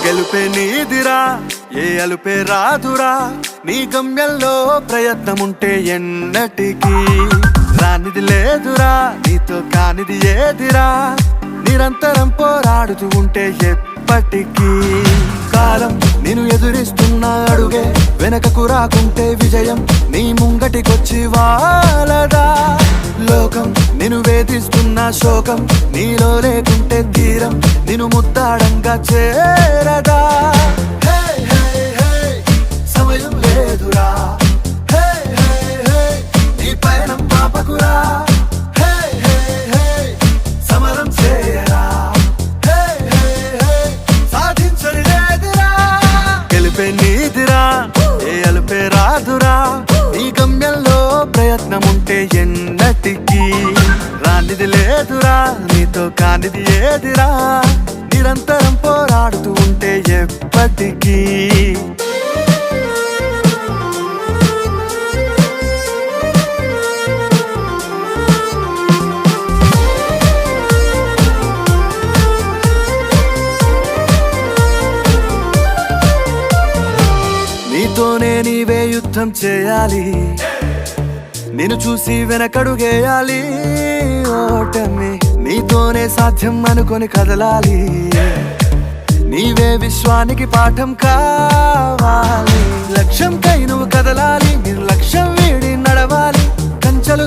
గెలుపే నీదిరా, ఏ అలుపే రాదురా, నీ గమ్యంలో ప్రయత్నముంటే ఎన్నటికీ రానిది లేదురా, నీతో కానిది ఏదిరా, నిరంతరం పోరాడుతూ ఉంటే ఎప్పటికీ. కాలం నేను ఎదురిస్తున్న అడుగే వెనకకు రాకుంటే విజయం నీ ముంగటికొచ్చి వాలదా. లోకం నేను వేధిస్తున్న శోకం నీలో లేకుంటే తీరం నిన్ను ముద్దాడంగా చేరదా. సమయం లేదురా, నీ పయనం పాపకురా, సమరం చేయరా, సాధించని లేదురా. గెలిపే నీదిరా, ఏ అలుపే రాదురా, నీ గమ్యంలో ప్రయత్నముంటే ఎన్నటికీ రానిది లేదురా, నీతో కానిది ఏదిరా, నిరంతరం పోరాడుతూ ఉంటే ఎప్పటికీ. నీతోనే నీవే యుద్ధం చేయాలి, నిన్ను చూసి వెనకడుగేయాలి. ఓటమి నీతోనే సాధ్యం అనుకొని కదలాలి, నీవే విశ్వానికి పాఠం కావాలి. లక్ష్యం కై నువ్వు కదలాలి, నిర్లక్ష్యం వీడి నడవాలి.